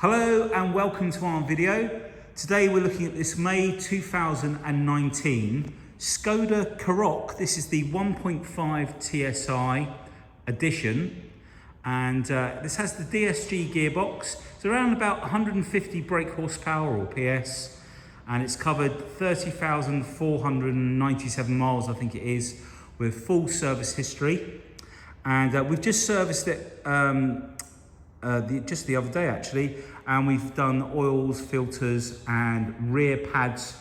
Hello and welcome to our video. Today we're looking at this May 2019 Skoda Karoq. This is the 1.5 TSI Edition, and this has the DSG gearbox. It's around about 150 brake horsepower or PS, and it's covered 30,497 miles, I think it is, with full service history. And we've just serviced it just the other day actually, and we've done oils, filters and rear pads.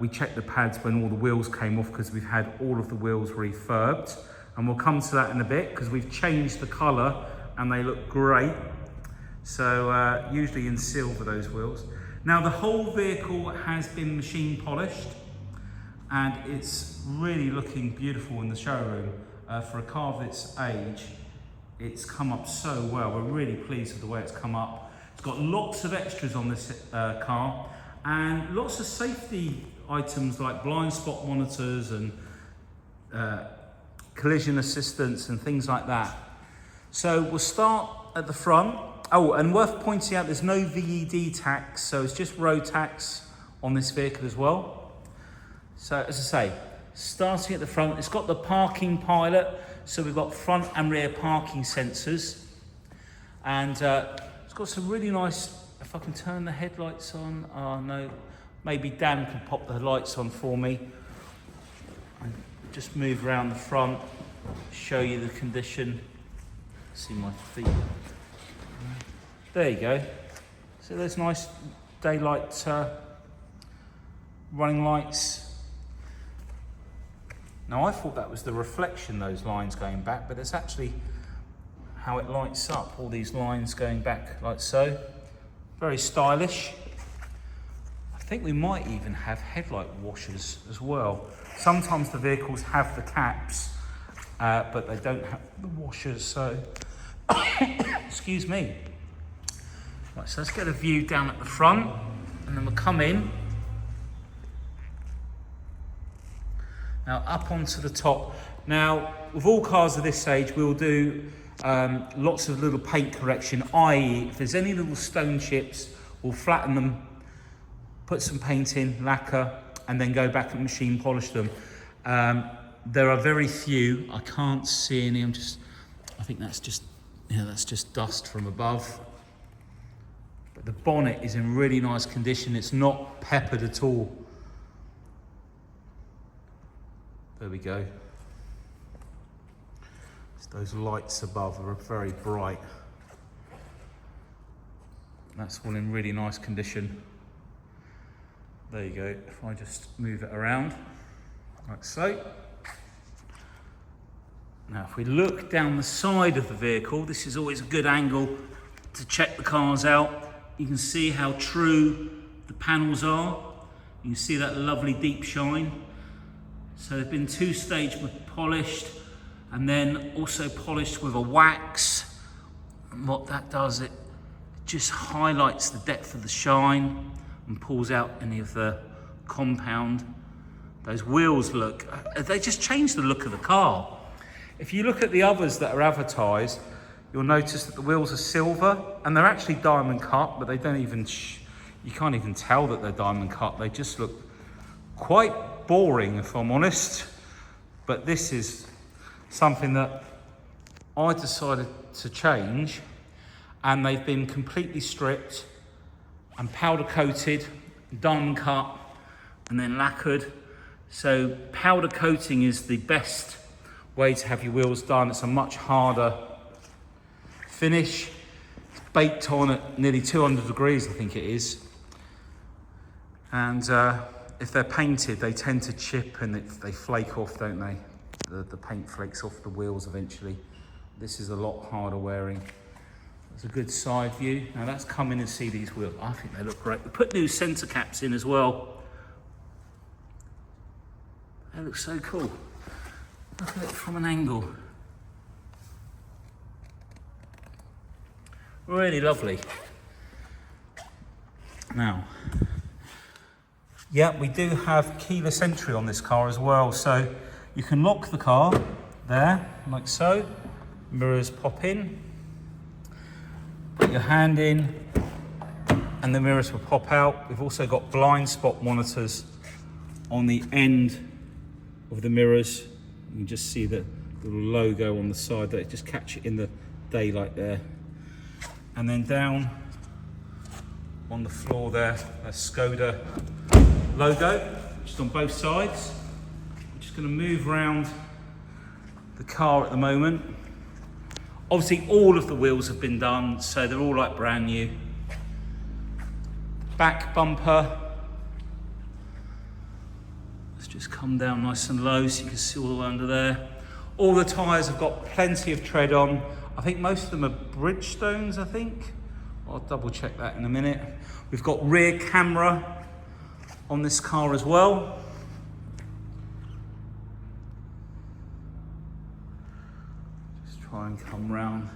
We checked the pads when all the wheels came off because we've had all of the wheels refurbed, and we'll come to that in a bit because we've changed the colour and they look great. So usually in silver, those wheels. Now the whole vehicle has been machine polished and it's really looking beautiful in the showroom. For a car of its age, it's come up so well. We're really pleased with the way it's come up. It's got lots of extras on this car and lots of safety items like blind spot monitors and collision assistance and things like that. So we'll start at the front. Oh, and worth pointing out, there's no VED tax, so it's just road tax on this vehicle as well. So as I say, starting at the front, it's got the parking pilot, so we've got front and rear parking sensors, and it's got some really nice, if I can turn the headlights on, oh no, maybe Dan can pop the lights on for me. And just move around the front, show you the condition. See my feet. There you go. So there's nice daylight running lights. Now I thought that was the reflection, those lines going back, but it's actually how it lights up, all these lines going back like so. Very stylish. I think we might even have headlight washers as well. Sometimes the vehicles have the caps, but they don't have the washers, so excuse me. Right, so let's get a view down at the front, and then we'll come in. Now up onto the top. Now with all cars of this age, we'll do lots of little paint correction, i.e. if there's any little stone chips, we'll flatten them, put some paint in, lacquer, and then go back and machine polish them. There are very few, I can't see any, I think that's just, yeah, that's just dust from above. But the bonnet is in really nice condition, it's not peppered at all. There we go. Those lights above are very bright. That's all in really nice condition. There you go. If I just move it around, like so. Now, if we look down the side of the vehicle, this is always a good angle to check the cars out. You can see how true the panels are. You can see that lovely deep shine. So they've been two-stage polished and then also polished with a wax. And what that does, it just highlights the depth of the shine and pulls out any of the compound. Those wheels look, they just change the look of the car. If you look at the others that are advertised, you'll notice that the wheels are silver and they're actually diamond cut, but they don't even, you can't even tell that they're diamond cut. They just look quite boring, if I'm honest, but this is something that I decided to change, and they've been completely stripped and powder coated, diamond cut, and then lacquered. So powder coating is the best way to have your wheels done. It's a much harder finish. It's baked on at nearly 200 degrees, I think it is, and if they're painted, they tend to chip and they flake off, don't they? The paint flakes off the wheels eventually. This is a lot harder wearing. There's a good side view. Now let's come in and see these wheels. I think they look great. We put new centre caps in as well. They look so cool. Look at it from an angle. Really lovely. Now, yeah, we do have keyless entry on this car as well, so you can lock the car there, like so. Mirrors pop in, put your hand in, and the mirrors will pop out. We've also got blind spot monitors on the end of the mirrors. You can just see the little logo on the side there, just catch it in the daylight there. And then down on the floor there, a Skoda logo, just on both sides. I'm just going to move around the car at the moment. Obviously all of the wheels have been done, so they're all like brand new. Back bumper, let's just come down nice and low so you can see all the way under there. All the tyres have got plenty of tread on. I think most of them are Bridgestones, I think. I'll double check that in a minute. We've got rear camera on this car as well. Just try and come round.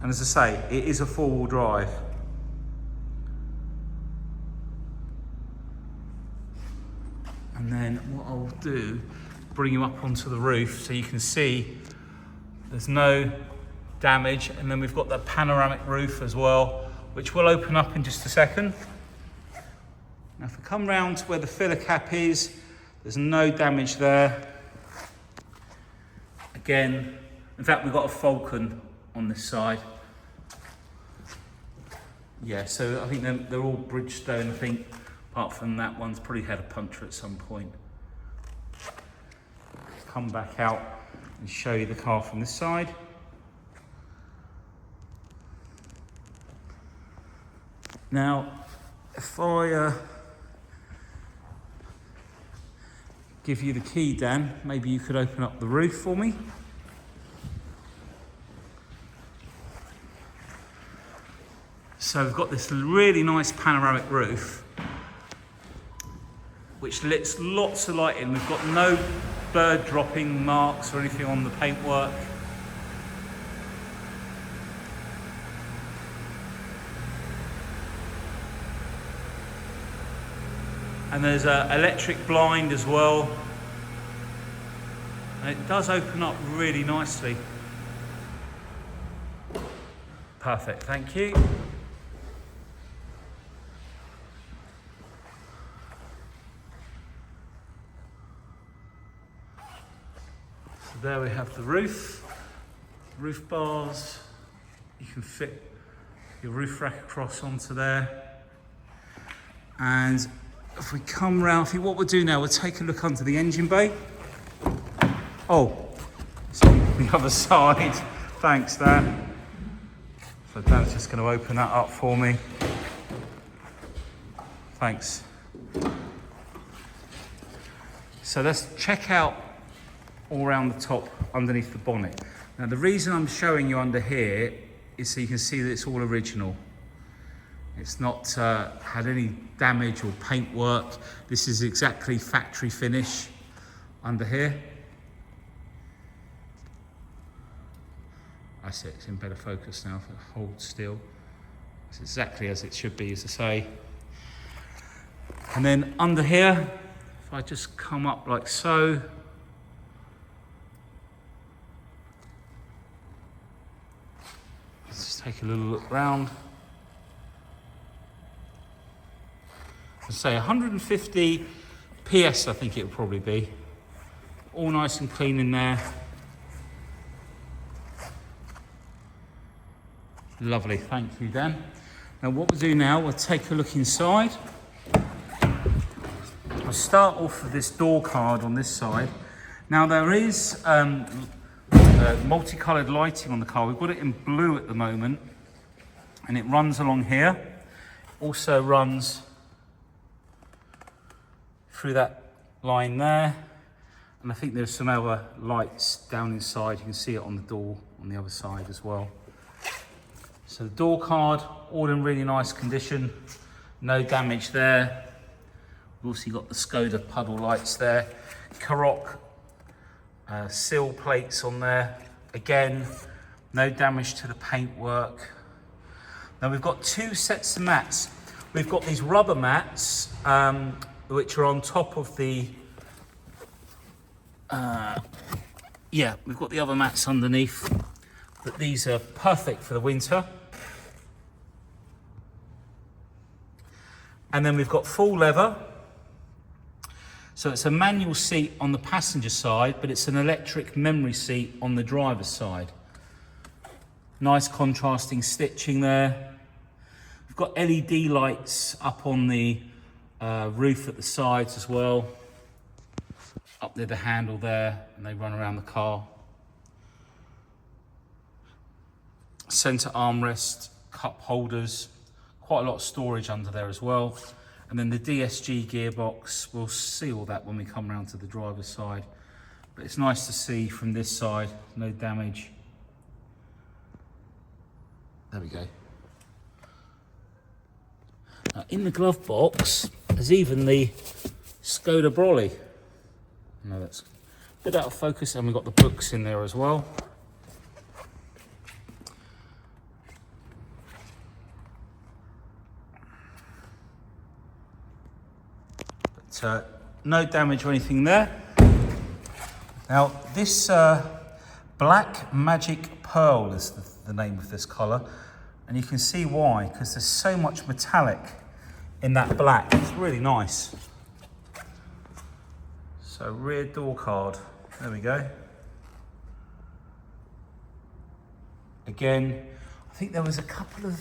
And as I say, it is a four-wheel drive. And then what I'll do, bring you up onto the roof so you can see there's no damage. And then we've got the panoramic roof as well, which will open up in just a second. Now if we come round to where the filler cap is, there's no damage there. Again, in fact, we've got a Falcon on this side. Yeah, so I think they're all Bridgestone, I think. Apart from that one's probably had a puncture at some point. Come back out and show you the car from this side. Now, if I give you the key, Dan, maybe you could open up the roof for me. So we've got this really nice panoramic roof, which lets lots of light in. We've got no bird dropping marks or anything on the paintwork. And there's an electric blind as well. And it does open up really nicely. Perfect, thank you. There we have the roof bars. You can fit your roof rack across onto there. And if we come round, I think what we'll do now, we'll take a look under the engine bay. Oh, it's on the other side. Thanks, Dan. So Dan's just going to open that up for me. Thanks. So let's check out all around the top underneath the bonnet. Now the reason I'm showing you under here is so you can see that it's all original. It's not had any damage or paint work. This is exactly factory finish under here. I see it's in better focus now if it holds still. It's exactly as it should be, as I say. And then under here, if I just come up like so, let's just take a little look round. I'd say 150 PS, I think it would probably be. All nice and clean in there. Lovely, thank you, Dan. Now what we'll do now, we'll take a look inside. I'll start off with this door card on this side. Now there is multicoloured lighting on the car. We've got it in blue at the moment, and it runs along here. Also runs through that line there, and I think there's some other lights down inside. You can see it on the door on the other side as well. So the door card, all in really nice condition, no damage there. We've also got the Skoda puddle lights there. Karoq sill plates on there. Again, no damage to the paintwork. Now we've got two sets of mats. We've got these rubber mats, which are on top of the, we've got the other mats underneath, but these are perfect for the winter. And then we've got full leather. So it's a manual seat on the passenger side, but it's an electric memory seat on the driver's side. Nice contrasting stitching there. We've got LED lights up on the roof at the sides as well. Up near the handle there, and they run around the car. Center armrest, cup holders, quite a lot of storage under there as well. And then the DSG gearbox, we'll see all that when we come around to the driver's side. But it's nice to see from this side, no damage. There we go. Now in the glove box, there's even the Skoda brolly. No, that's a bit out of focus, and we've got the books in there as well. But no damage or anything there. Now this Black Magic Pearl is the name of this colour, and you can see why, because there's so much metallic in that black. It's really nice. So rear door card, there we go. Again, I think there was a couple of,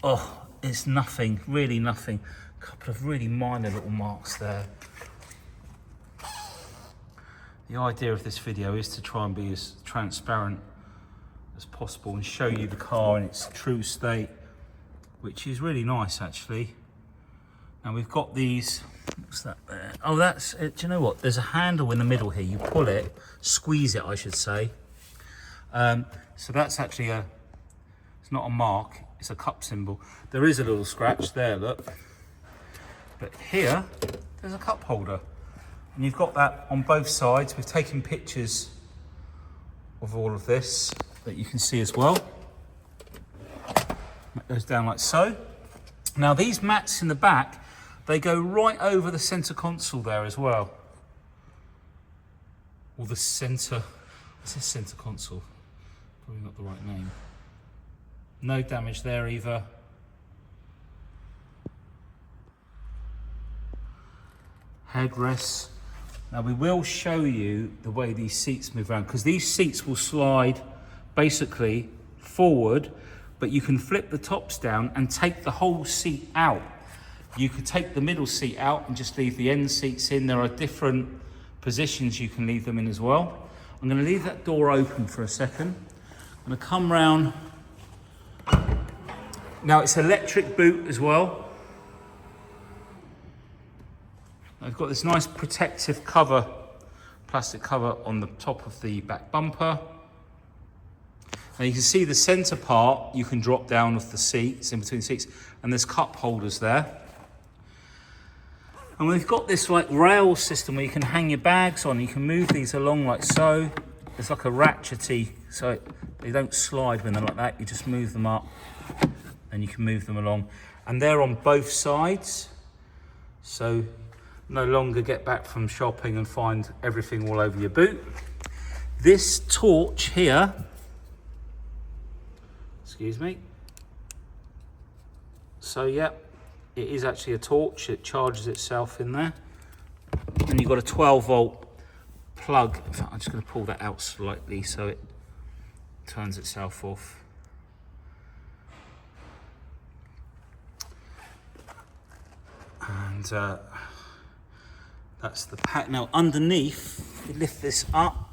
oh, it's nothing, really nothing. A couple of really minor little marks there. The idea of this video is to try and be as transparent as possible and show you the car in its true state, which is really nice actually. And we've got these, what's that there? Oh, that's it. Do you know what? There's a handle in the middle here. You pull it, squeeze it, I should say. So that's actually it's not a mark, it's a cup symbol. There is a little scratch there, look. But here, there's a cup holder. And you've got that on both sides. We've taken pictures of all of this that you can see as well. That goes down like so. Now these mats in the back, they go right over the center console there as well. Or the center, what's this center console? Probably not the right name. No damage there either. Headrests. Now we will show you the way these seats move around, because these seats will slide basically forward, but you can flip the tops down and take the whole seat out. You could take the middle seat out and just leave the end seats in. There are different positions you can leave them in as well. I'm going to leave that door open for a second. I'm going to come round. Now it's electric boot as well. I've got this nice protective cover, plastic cover on the top of the back bumper. Now you can see the center part, you can drop down off the seats, in between the seats, and there's cup holders there. And we've got this like rail system where you can hang your bags on. You can move these along like so. It's like a ratchety, so they don't slide when they're like that. You just move them up and you can move them along. And they're on both sides. So no longer get back from shopping and find everything all over your boot. This torch here, excuse me. So yeah, it is actually a torch. It charges itself in there. And you've got a 12-volt plug. In fact, I'm just going to pull that out slightly so it turns itself off. And that's the pack. Now underneath, if you lift this up,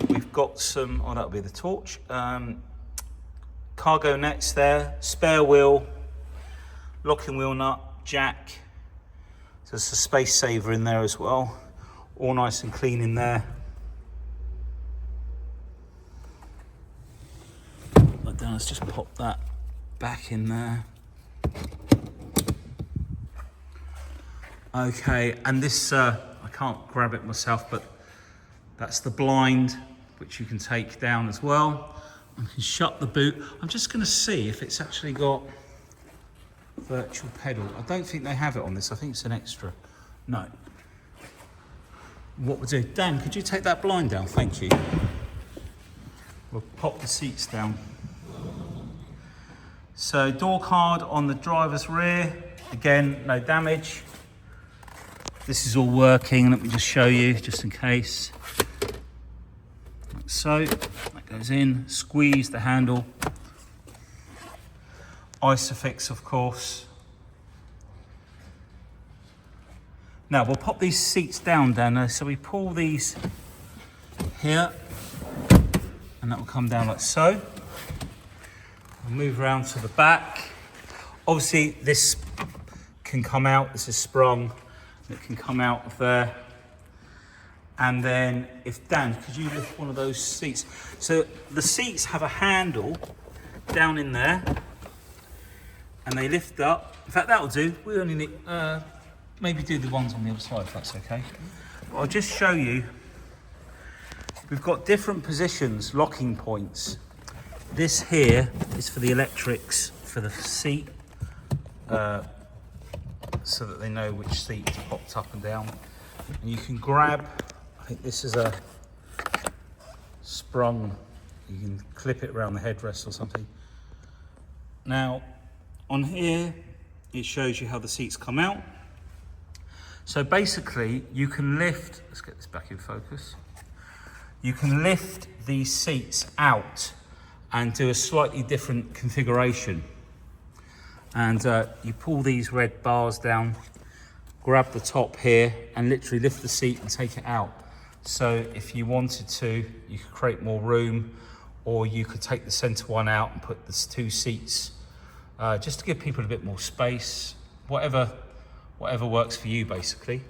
we've got some, oh, that'll be the torch. Cargo nets there, spare wheel, locking wheel nut, jack. So there's a space saver in there as well. All nice and clean in there. Like that, let's just pop that back in there. Okay, and this, I can't grab it myself, but that's the blind, which you can take down as well. I can shut the boot. I'm just going to see if it's actually got virtual pedal. I don't think they have it on this. I think it's an extra. No. What we'll do, Dan, could you take that blind down? Thank you. We'll pop the seats down. So door card on the driver's rear, again, no damage. This is all working. Let me just show you, just in case. Like so, that goes in, squeeze the handle. Isofix, of course. Now we'll pop these seats down there. So we pull these here, and that will come down like so. We'll move around to the back. Obviously this can come out, this is sprung, it can come out of there. And then if Dan, could you lift one of those seats? So the seats have a handle down in there, and they lift up. In fact, that'll do. We only need, maybe do the ones on the other side if that's okay. But I'll just show you. We've got different positions, locking points. This here is for the electrics for the seat, so that they know which seat is popped up and down. And you can grab, I think this is a sprung, you can clip it around the headrest or something. Now, on here, it shows you how the seats come out. So basically, you can lift, let's get this back in focus. You can lift these seats out and do a slightly different configuration. And you pull these red bars down, grab the top here, and literally lift the seat and take it out. So if you wanted to, you could create more room, or you could take the center one out and put the two seats, just to give people a bit more space, whatever works for you, basically.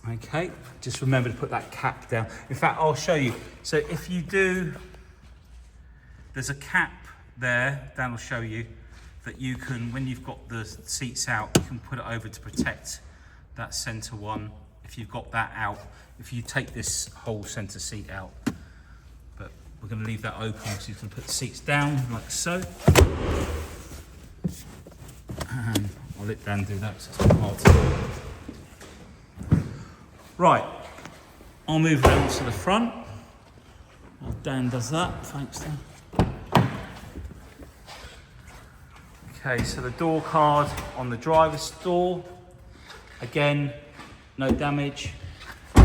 Okay, just remember to put that cap down. In fact, I'll show you. So if you do, there's a cap there, Dan will show you, that you can, when you've got the seats out, you can put it over to protect that center one. If you've got that out, if you take this whole center seat out. But we're going to leave that open so you can put the seats down like so. And I'll let Dan do that because it's quite hard to do. Right, I'll move around to the front. While Dan does that, thanks Dan. Okay, so the door card on the driver's door. Again, no damage. In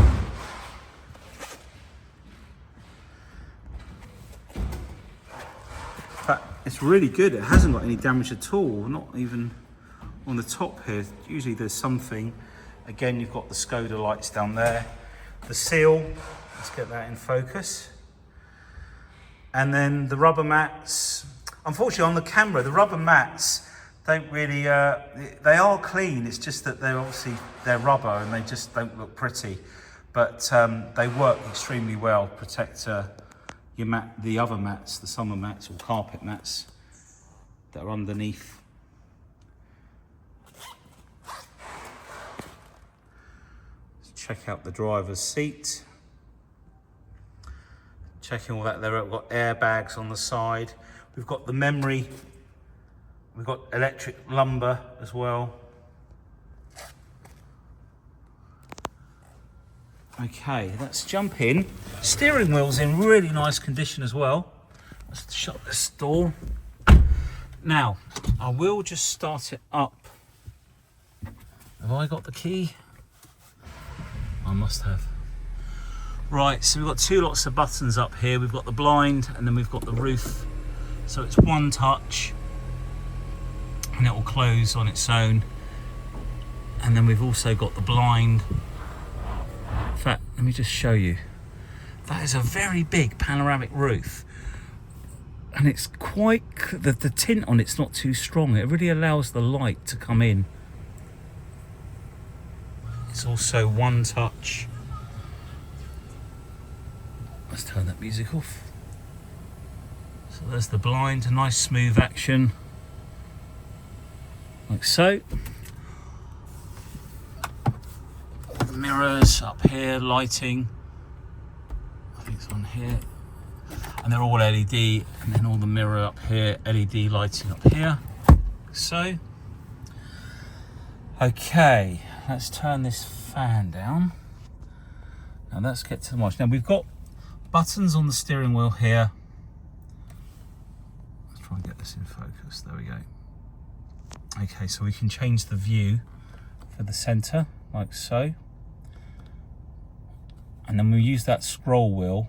fact, it's really good. It hasn't got any damage at all, not even on the top here. Usually there's something. Again, you've got the Skoda lights down there. The seal, let's get that in focus. And then the rubber mats. Unfortunately, on the camera, the rubber mats don't really, they are clean. It's just that they're rubber and they just don't look pretty. But they work extremely well, protect your mat, the other mats, the summer mats or carpet mats that are underneath. Check out the driver's seat. Checking all that there, we've got airbags on the side. We've got the memory. We've got electric lumbar as well. Okay, let's jump in. Steering wheel's in really nice condition as well. Let's shut this door. Now, I will just start it up. Have I got the key? I must have. Right, so we've got two lots of buttons up here. We've got the blind and then we've got the roof. So it's one touch and it will close on its own. And then we've also got the blind. In fact, let me just show you. That is a very big panoramic roof. And it's quite, the tint on it's not too strong. It really allows the light to come in. It's also one touch. Let's turn that music off. So there's the blind, a nice smooth action. Like so. The mirrors up here, lighting. I think it's on here. And they're all LED, and then all the mirror up here, LED lighting up here. So. Okay, let's turn this fan down. Now let's get to the march. Now we've got buttons on the steering wheel here. Let's try and get this in focus. There we go. Okay, so we can change the view for the center like so, and then we use that scroll wheel.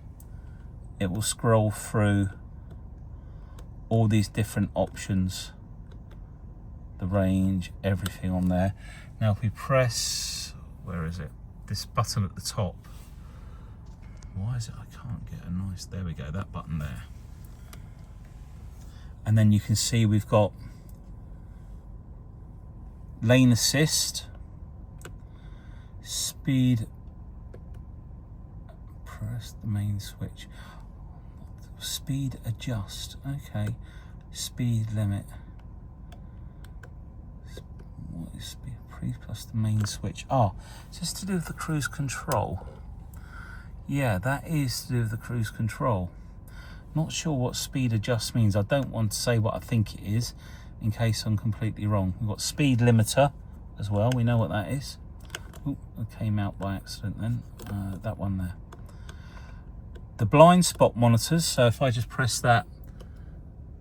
It will scroll through all these different options, the range, everything on there. Now if we press, where is it? This button at the top. Why is it I can't get a nice, there we go, that button there. And then you can see we've got lane assist, speed, press the main switch, speed adjust, okay, speed limit, what is speed, pre plus the main switch, oh, is this to do with the cruise control? Yeah, that is to do with the cruise control. Not sure what speed adjust means. I don't want to say what I think it is in case I'm completely wrong. We've got speed limiter as well. We know what that is. Oh, I came out by accident then. That one there. The blind spot monitors. So if I just press that,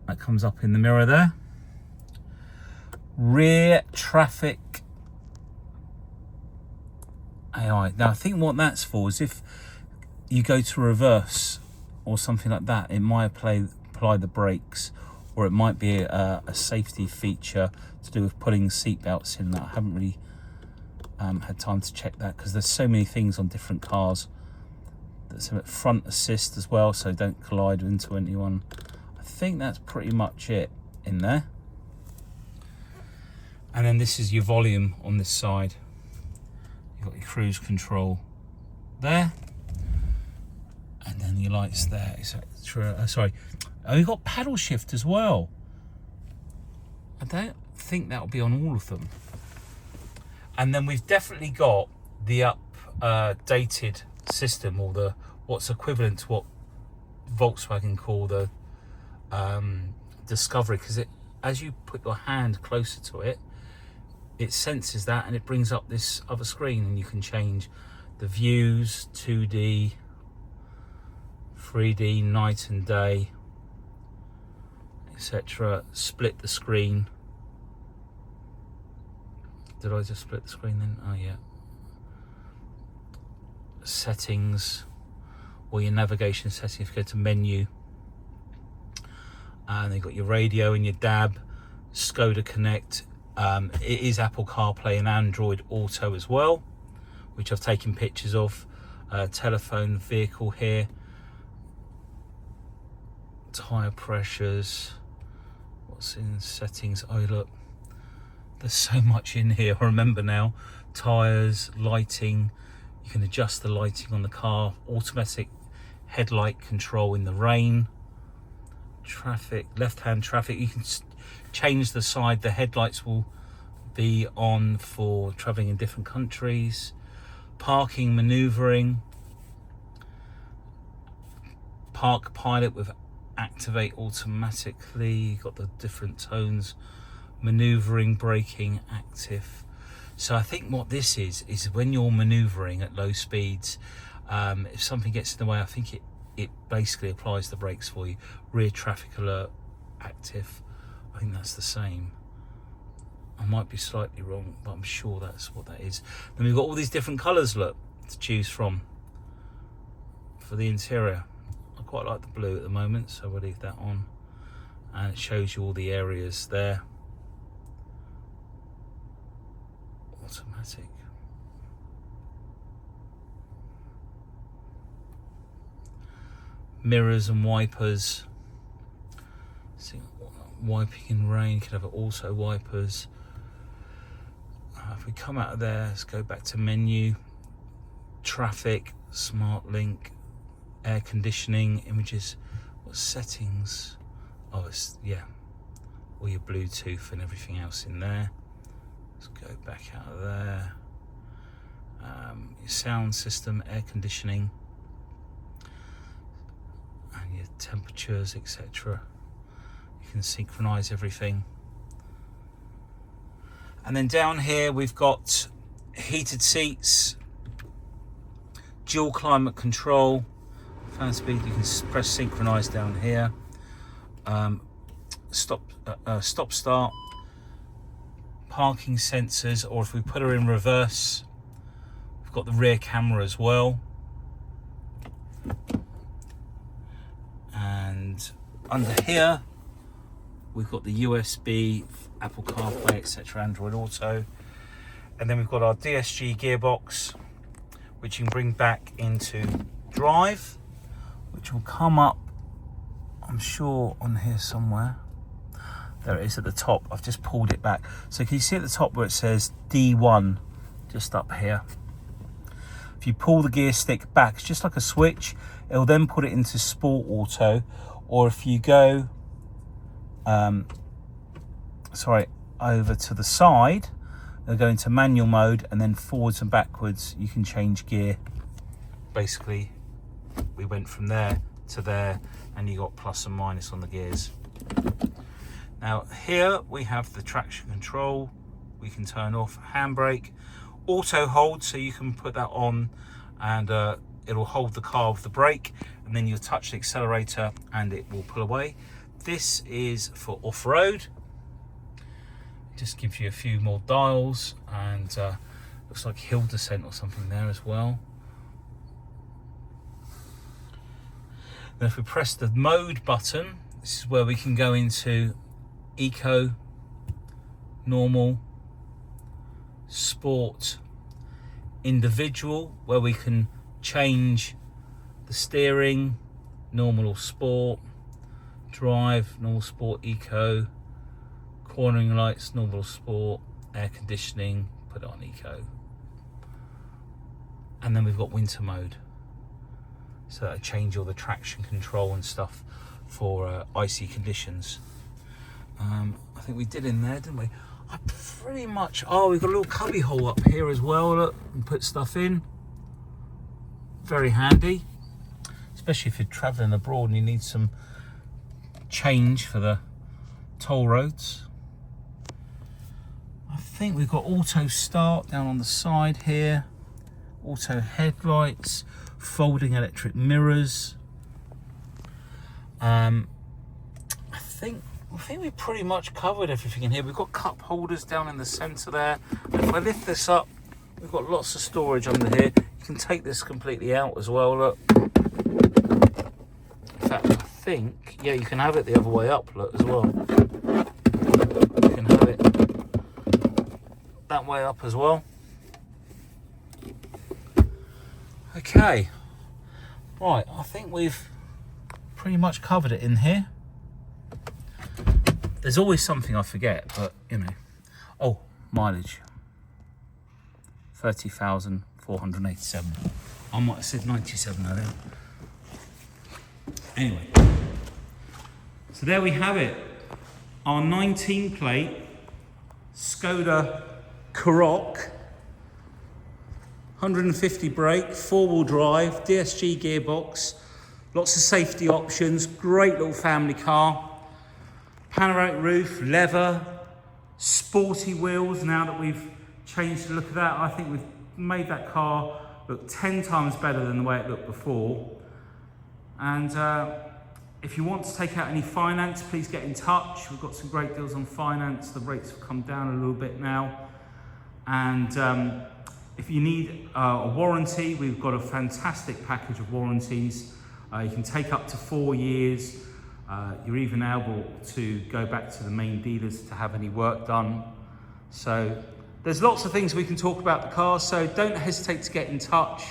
that comes up in the mirror there. Rear traffic AI. Now I think what that's for is if you go to reverse or something like that, it might apply the brakes, or it might be a safety feature to do with putting seat belts in. That I haven't really had time to check that, because there's so many things on different cars. There's a front assist as well, so don't collide into anyone. I think that's pretty much it in there. And then this is your volume on this side. You've got your cruise control there. And then your lights there, etc. Sorry, oh, you've got paddle shift as well. I don't think that'll be on all of them. And then we've definitely got the updated system, or the what's equivalent to what Volkswagen call the Discovery, because it, as you put your hand closer to it, it senses that and it brings up this other screen, and you can change the views, 2D, 3D, night and day, etc. Split the screen. Did I just split the screen then? Oh yeah. Settings, or your navigation settings. If you go to menu, and they've got your radio and your DAB, Skoda Connect. It is Apple CarPlay and Android Auto as well, which I've taken pictures of. Telephone, vehicle here. Tire pressures, what's in settings? Oh look, there's so much in here. I remember now. Tires, lighting, you can adjust the lighting on the car, automatic headlight control in the rain, traffic, left-hand traffic. You can change the side the headlights will be on for traveling in different countries. Parking, maneuvering, park pilot with activate automatically. You've got the different tones, maneuvering, braking, active. So I think what this is when you're maneuvering at low speeds, if something gets in the way, I think it basically applies the brakes for you. Rear traffic alert, active. I think that's the same. I might be slightly wrong, but I'm sure that's what that is. Then we've got all these different colours, look, to choose from for the interior. I quite like the blue at the moment, so we'll leave that on. And it shows you all the areas there. Automatic. Mirrors and wipers. See, wiping in rain, you can have auto wipers. If we come out of there, let's go back to menu. Traffic, smart link, air conditioning, images. What settings? Oh, it's, yeah, all your Bluetooth and everything else in there. Let's go back out of there. Your sound system, air conditioning, and your temperatures, etc. You can synchronize everything. And then down here we've got heated seats, dual climate control, fan speed. You can press synchronize down here. stop start, parking sensors, or if we put her in reverse, we've got the rear camera as well. And under here we've got the USB, Apple CarPlay, etc., Android Auto, and then we've got our DSG gearbox, which you can bring back into drive, which will come up, I'm sure, on here somewhere. There it is at the top. I've just pulled it back. So can you see at the top where it says D1, just up here? If you pull the gear stick back, it's just like a switch. It'll then put it into Sport Auto, or if you go, over to the side, they'll go into manual mode, and then forwards and backwards you can change gear. Basically, we went from there to there, and you got plus and minus on the gears. Now here we have the traction control. We can turn off handbrake, auto hold, so you can put that on and it'll hold the car with the brake, and then you'll touch the accelerator and it will pull away. This is for off-road. Just gives you a few more dials, and looks like hill descent or something there as well. Then if we press the mode button, this is where we can go into eco, normal, sport, individual, where we can change the steering, normal or sport, drive, normal, sport, eco, cornering lights, normal or sport, air conditioning, put it on eco. And then we've got winter mode, so that'll change all the traction control and stuff for icy conditions. I think we did in there, didn't we? I pretty much, we've got a little cubby hole up here as well, look, and put stuff in. Very handy, especially if you're traveling abroad and you need some change for the toll roads. I think we've got auto start down on the side here, auto headlights, folding electric mirrors. I think we pretty much covered everything in here. We've got cup holders down in the center there. And if I lift this up, we've got lots of storage under here. You can take this completely out as well, look. In fact, I think, yeah, you can have it the other way up, look, as well. You can have it that way up as well. Okay. Right, I think we've pretty much covered it in here. There's always something I forget, but you know. Oh, mileage. 30,487. I might have said 97 earlier. Anyway. So there we have it. Our 19 plate Skoda Karoq, 150 brake, 4-wheel drive, DSG gearbox, lots of safety options, great little family car. Panoramic roof, leather, sporty wheels. Now that we've changed the look of that, I think we've made that car look 10 times better than the way it looked before. And if you want to take out any finance, please get in touch. We've got some great deals on finance. The rates have come down a little bit now. And if you need a warranty, we've got a fantastic package of warranties. You can take up to 4 years. You're even able to go back to the main dealers to have any work done. So there's lots of things we can talk about the car, so don't hesitate to get in touch.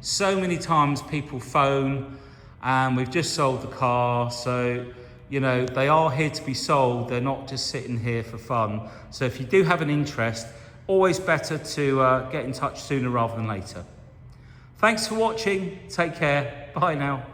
So many times people phone and we've just sold the car, so you know, they are here to be sold, they're not just sitting here for fun. So if you do have an interest, always better to get in touch sooner rather than later. Thanks for watching, take care, bye now.